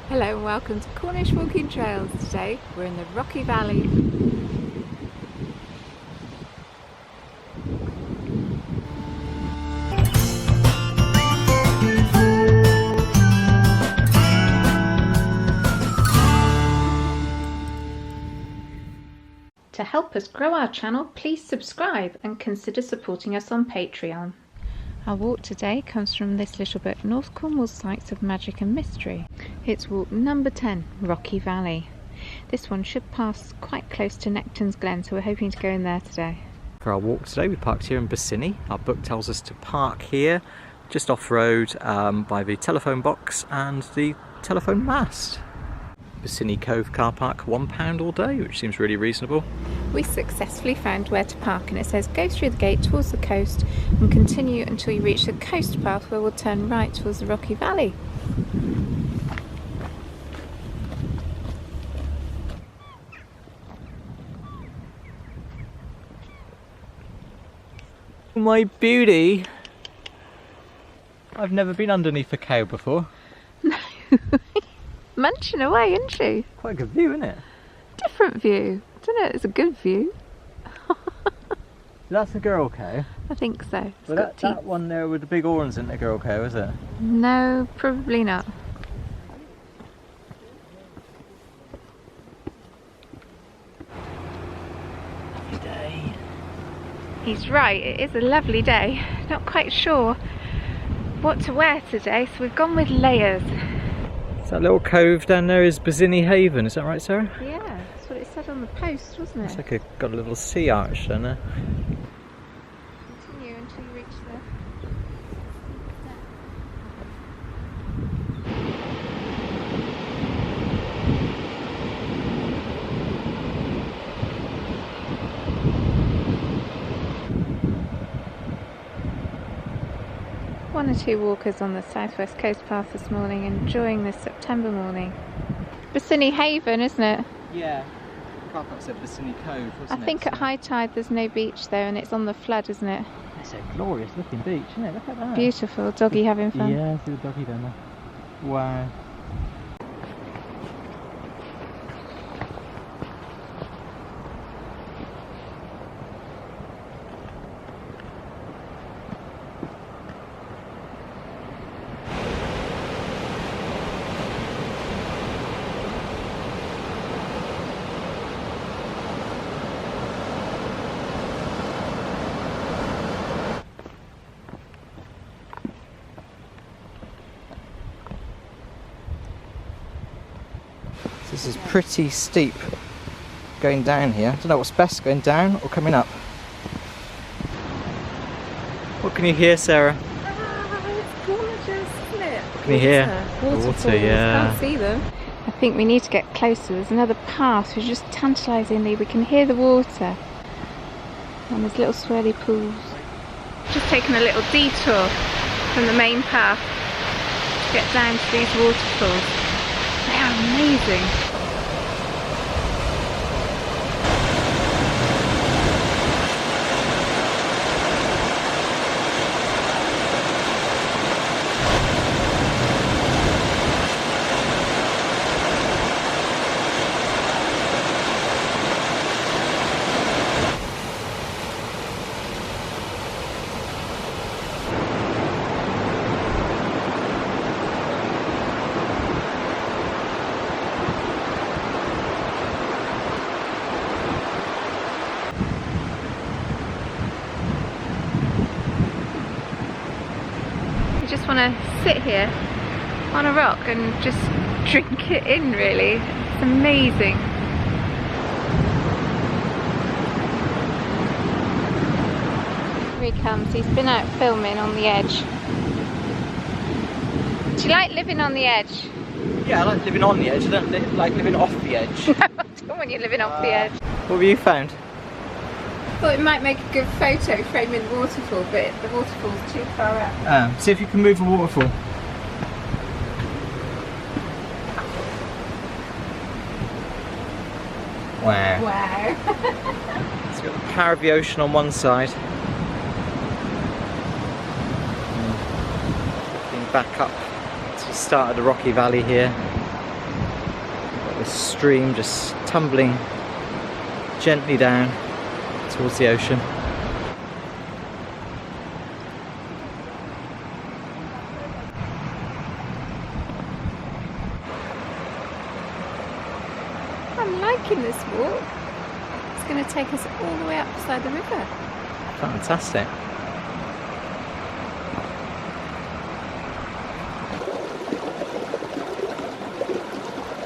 Hello and welcome to Cornish Walking Trails. Today we're in the Rocky Valley. To help us grow our channel, please subscribe and consider supporting us on Patreon. Our walk today comes from this little book, North Cornwall Sites of Magic and Mystery. It's walk number 10, Rocky Valley. This one should pass quite close to Natanz Glen, so we're hoping to go in there today. For our walk today, we parked here in Bossiney. Our book tells us to park here, just off-road, by the telephone box and the telephone mast. Bossiney Cove car park, £1 all day, which seems really reasonable. We successfully found where to park, and it says go through the gate towards the coast and continue until you reach the coast path, where we'll turn right towards the Rocky Valley. My beauty! I've never been underneath a cow before. No. Munching away, isn't she? Quite a good view, isn't it? Different view. I don't know, it's a good view. That's a girl cow. I think so. But that one there with the big horns isn't a girl cow, is it? No, probably not. Lovely day. He's right, it is a lovely day. Not quite sure what to wear today, so we've gone with layers. That little cove down there is Bossiney Haven, is that right, Sarah? Yeah, that's what it said on the post, wasn't it? It's like got a little sea arch down there. Continue until you reach the... One or two walkers on the southwest coast path this morning, enjoying this September morning. Bossiney Haven, isn't it? Yeah. The car park said Bossiney Cove, wasn't it? I think at high tide there's no beach there, and it's on the flood, isn't it? It's a glorious looking beach, isn't it? Look at that. Beautiful. Doggy having fun. Yeah, see the doggy down there. Wow. This is pretty steep going down here. I don't know what's best, going down or coming up. What can you hear, Sarah? It's gorgeous, isn't it? What can you hear? Waterfalls. Yeah. Can't see them. I think we need to get closer. There's another path which is just tantalisingly. We can hear the water. And there's little swirly pools. Just taken a little detour from the main path to get down to these waterfalls. They are amazing. Just want to sit here on a rock and just drink it in, really. It's amazing. Here he comes. He's been out filming on the edge. Do you like living on the edge? Yeah, I like living on the edge. I don't like living off the edge. No, I don't want you living off the edge. What have you found? I thought it might make a good photo framing the waterfall, but the waterfall's too far up. See if you can move the waterfall. Wow. Wow. It's got the power of the ocean on one side. Looking back up to the start of the Rocky Valley here. the stream just tumbling gently down towards the ocean. I'm liking this walk. It's going to take us all the way up beside the river. Fantastic.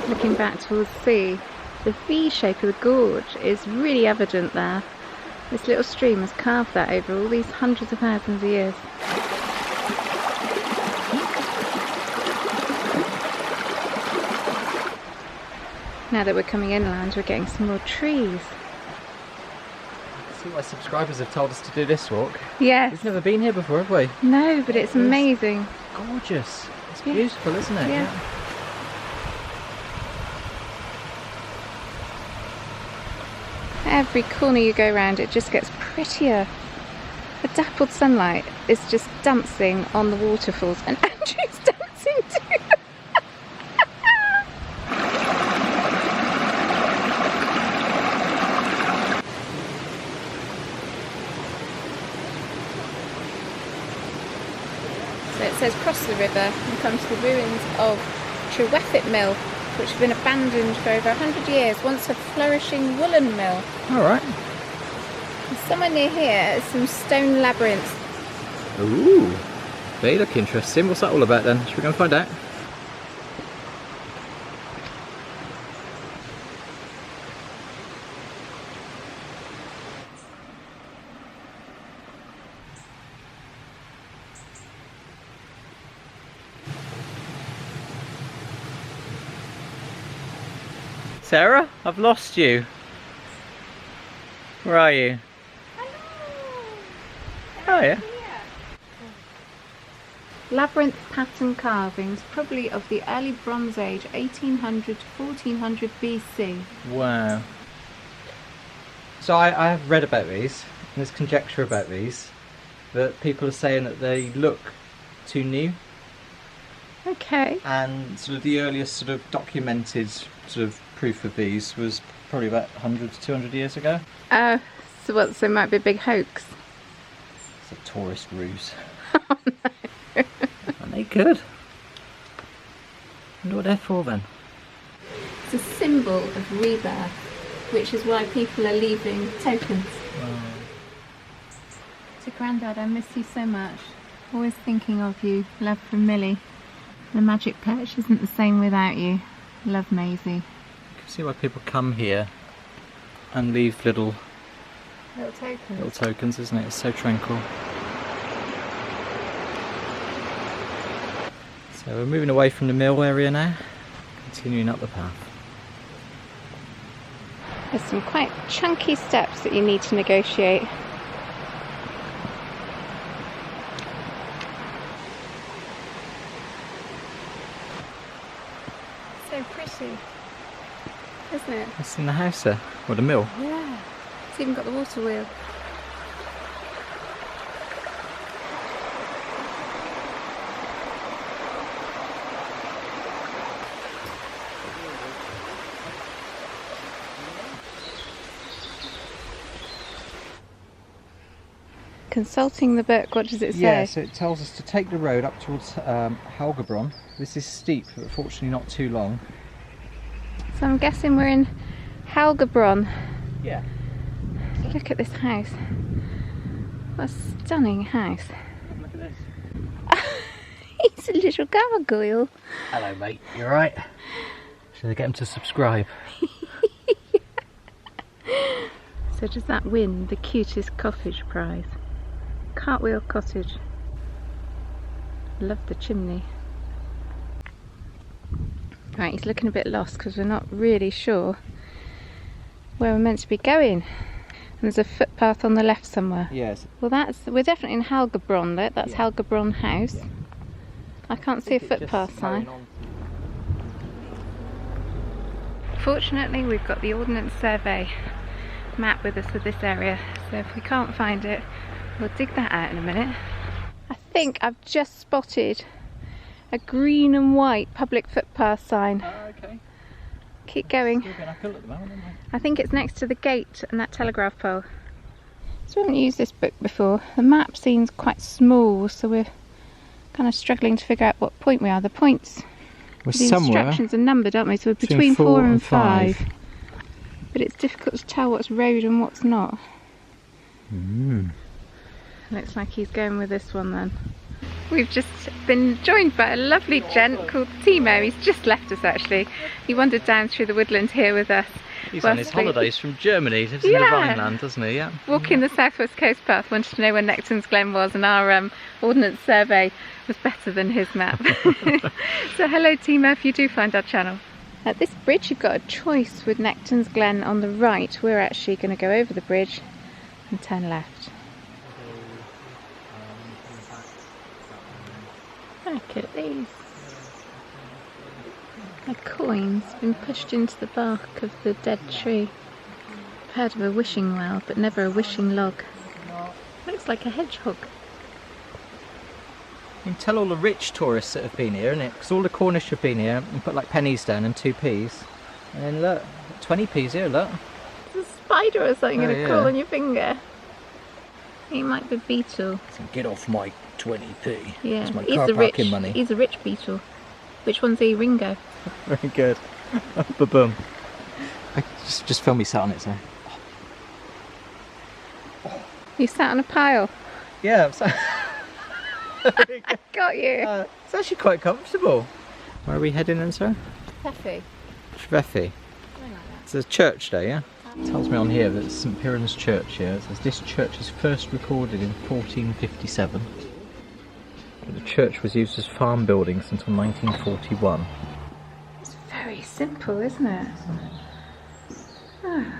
Looking back towards the sea, the V shape of the gorge is really evident there. This little stream has carved that over all these hundreds of thousands of years. Now that we're coming inland, we're getting some more trees. See, my subscribers have told us to do this walk. Yes. We've never been here before, have we? No, but it's amazing. Gorgeous. It's beautiful, isn't it? Yeah. Every corner you go around, it just gets prettier. The dappled sunlight is just dancing on the waterfalls, and Andrew's dancing too. So it says cross the river and come to the ruins of Trewethick Mill, which have been abandoned for over 100 years, once a flourishing woolen mill. Alright. Somewhere near here is some stone labyrinths. Ooh, they look interesting. What's that all about then? Should we go and find out? Sarah, I've lost you. Where are you? Oh yeah. Labyrinth pattern carvings, probably of the early Bronze Age, 1800 to 1400 BC. Wow. So I have read about these, and there's conjecture about these, that people are saying that they look too new. Okay. And sort of the earliest sort of documented sort of proof of these was probably about 100 to 200 years ago. So what, so it might be a big hoax? It's a tourist ruse. Oh no. And they could. Wonder what they're for then. It's a symbol of rebirth, which is why people are leaving tokens. Wow. To Grandad, I miss you so much. Always thinking of you. Love from Millie. The magic perch isn't the same without you. Love, Maisie. You can see why people come here and leave little tokens, isn't it? It's so tranquil. So we're moving away from the mill area now, continuing up the path. There's some quite chunky steps that you need to negotiate. So pretty, isn't it? It's in the house there, or the mill. Yeah. It's even got the water wheel. Consulting the book, what does it say? Yeah, so it tells us to take the road up towards Helgebron. This is steep, but fortunately not too long. So I'm guessing we're in Helgebron. Yeah. Look at this house. What a stunning house. Look at this. He's a little gargoyle. Hello mate, you alright? Should I get him to subscribe? So does that win the cutest cottage prize? Cartwheel Cottage. Love the chimney. Right, he's looking a bit lost because we're not really sure where we're meant to be going. And there's a footpath on the left somewhere. Yes. Well, we're definitely in Helgebron though. That's Yeah. Helgebron House. Yeah. I can't see a footpath sign. Fortunately, we've got the Ordnance Survey map with us for this area, so if we can't find it, we'll dig that out in a minute. I think I've just spotted a green and white public footpath sign. Okay. Keep going. Still going uphill at the moment, isn't it? I think it's next to the gate and that telegraph pole. So we haven't used this book before. The map seems quite small, so we're kind of struggling to figure out what point we are. The points, We're the somewhere instructions are numbered, aren't we? So we're between 4 and 5. But it's difficult to tell what's road and what's not. Looks like he's going with this one then. We've just been joined by a lovely gent called Timo. He's just left us actually. He wandered down through the woodland here with us. He's on his holidays from Germany. He lives in the Rhineland, doesn't he? Yeah. Walking the southwest coast path, wanted to know where Natanz Glen was, and our ordnance survey was better than his map. So hello Timo, if you do find our channel. At this bridge you've got a choice with Natanz Glen on the right. We're actually going to go over the bridge and turn left. Look at these. A coin's been pushed into the bark of the dead tree. I've heard of a wishing well, but never a wishing log. Looks like a hedgehog. You can tell all the rich tourists that have been here, innit? Because all the Cornish have been here and put like pennies down and 2p's. And then look, 20p's here, look. There's a spider or something going to yeah. crawl on your finger. He might be beetle. So get off my 20p. Yeah, It's my he's car a rich. parking money. He's a rich beetle. Which one's he? Ringo. Very good. Ba-boom. Just film me sat on it, so. You sat on a pile. Yeah, so I got you. it's actually quite comfortable. Where are we heading then, sir? Peppy. Treveffi. It's a church there, yeah? It tells me on here that it's St Piran's Church here. It says this church is first recorded in 1457. The church was used as farm buildings until 1941. It's very simple, isn't it? Oh,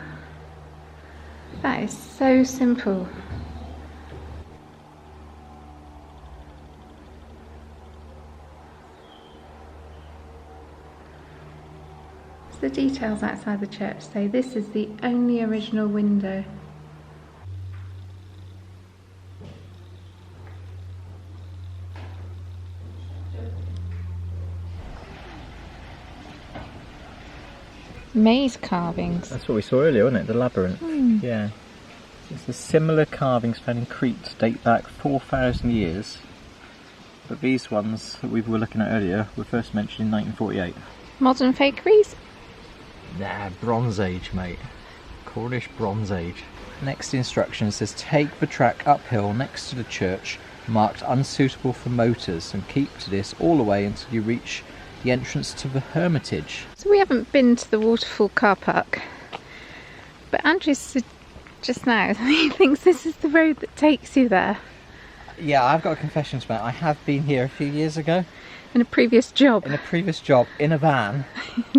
that is so simple. The details outside the church say this is the only original window. Maze carvings. That's what we saw earlier, wasn't it? The Labyrinth. Yeah. It's the similar carvings found in Crete date back 4,000 years. But these ones that we were looking at earlier were first mentioned in 1948. Modern fakeries? Nah, Bronze Age, mate. Cornish Bronze Age. Next instruction says take the track uphill next to the church marked unsuitable for motors and keep to this all the way until you reach the entrance to the Hermitage. So we haven't been to the Waterfall car park, but Andrew said just now he thinks this is the road that takes you there. Yeah, I've got a confession to make. I have been here a few years ago. In a previous job. In a previous job, in a van.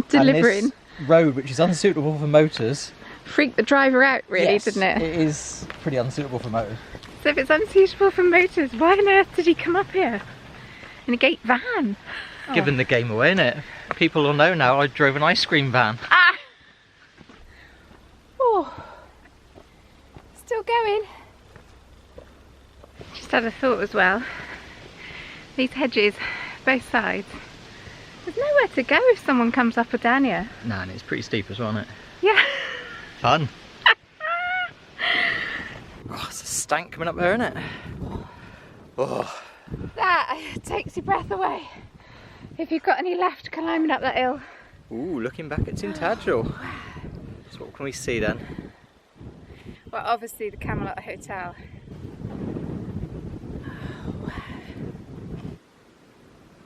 Delivering. And this road, which is unsuitable for motors. Freaked the driver out really, yes, didn't it? It is pretty unsuitable for motors. So if it's unsuitable for motors, why on earth did he come up here? In a gate van? Giving the game away, innit? People will know now I drove an ice cream van. Ah! Oh. Still going. Just had a thought as well. These hedges, both sides. There's nowhere to go if someone comes up or down here. Nah, and it's pretty steep as well, isn't it? Yeah. Fun. Oh, it's a stank coming up there, isn't it? Oh. That takes your breath away. If you've got any left climbing up that hill. Ooh, looking back at Tintagel. So what can we see then? Well, obviously the Camelot Hotel.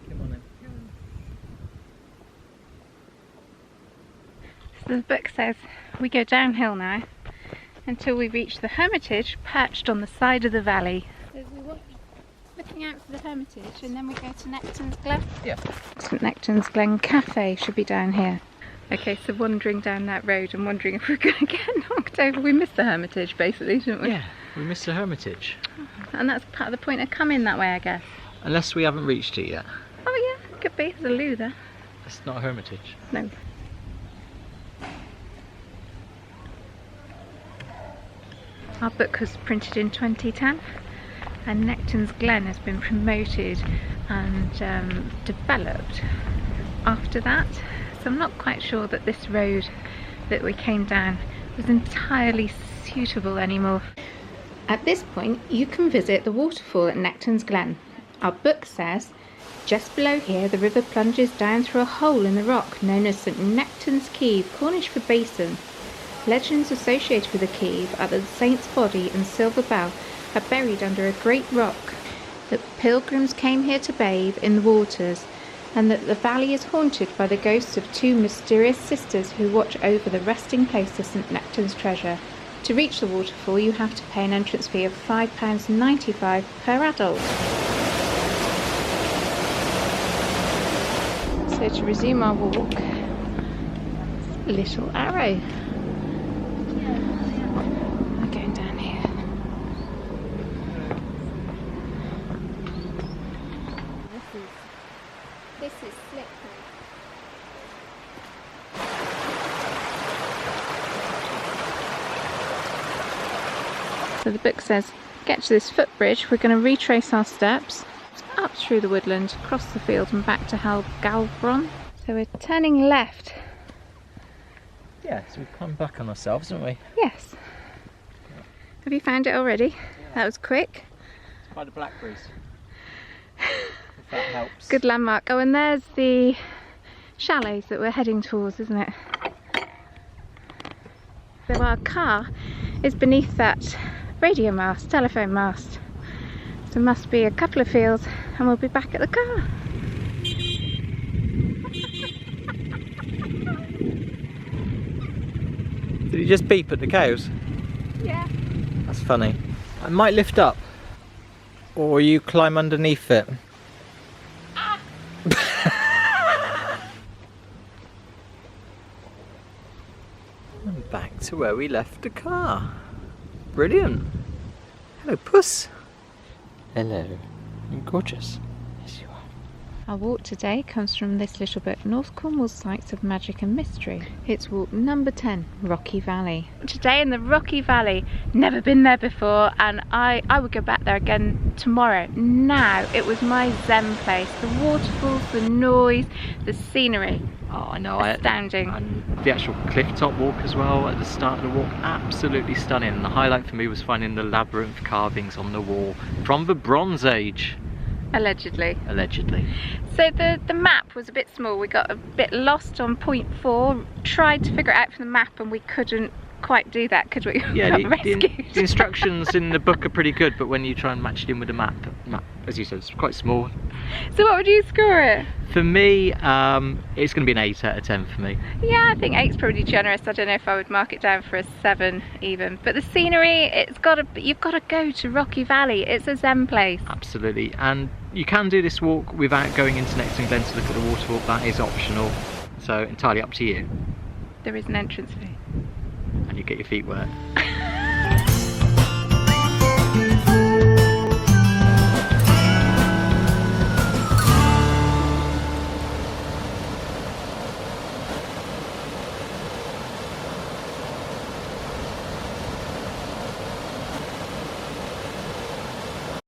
Come on in. So the book says we go downhill now until we reach the Hermitage perched on the side of the valley. So we walk looking out for the Hermitage and then we go to Nectanz Glen. Yeah. St Nectanz Glen Cafe should be down here. Okay, so wandering down that road and wondering if we're going to get knocked over. We missed the Hermitage basically, didn't we? Yeah, we missed the Hermitage. And that's part of the point of coming that way, I guess. Unless we haven't reached it yet. Oh yeah, could be. There's a loo there. It's not a Hermitage. No. Our book was printed in 2010 and Nectanz Glen has been promoted and developed after that. so I'm not quite sure that this road that we came down was entirely suitable anymore. At this point you can visit the waterfall at Natanz Glen. Our book says, just below here the river plunges down through a hole in the rock known as St Nectan's Cave, Cornish for basin. Legends associated with the cave are that the saint's body and silver bell are buried under a great rock, that pilgrims came here to bathe in the waters, and that the valley is haunted by the ghosts of two mysterious sisters who watch over the resting place of St Nectan's treasure. To reach the waterfall you have to pay an entrance fee of £5.95 per adult. So to resume our walk, Little Arrow. We're going down here. This is slippery. So the book says, get to this footbridge, we're going to retrace our steps up through the woodland, across the field and back to Galbron. So we're turning left. Yeah, so we've come back on ourselves, haven't we? Yes. Have you found it already? Yeah. That was quick. It's by the blackberries. If that helps. Good landmark. Oh, and there's the chalets that we're heading towards, isn't it? So our car is beneath that radio mast, telephone mast. So there must be a couple of fields and we'll be back at the car. Did you just beep at the cows? Yeah. That's funny. I might lift up, or you climb underneath it. Ah. And back to where we left the car. Brilliant. Hello, Puss. Hello. You're gorgeous. Yes, you are. Our walk today comes from this little book, North Cornwall Sites of Magic and Mystery. It's walk number 10, Rocky Valley. Today in the Rocky Valley, never been there before, and I would go back there again tomorrow. Now, it was my zen place. The waterfalls, the noise, the scenery. Oh, I know. Astounding. And the actual cliff top walk as well at the start of the walk, absolutely stunning. And the highlight for me was finding the labyrinth carvings on the wall from the Bronze Age. Allegedly. Allegedly. So the map was a bit small. We got a bit lost on point 4, tried to figure it out from the map and we couldn't quite do that, could we? Yeah, the instructions in the book are pretty good, but when you try and match it in with the map, as you said, it's quite small. So what would you score it? For me, it's going to be an 8 out of 10 for me. Yeah, I think 8's pretty generous. I don't know if I would mark it down for a 7 even. But the scenery, you've got to go to Rocky Valley. It's a zen place. Absolutely, and you can do this walk without going into Nectan Glen to look at the waterfall. That is optional, so entirely up to you. There is an entrance fee. And you get your feet wet.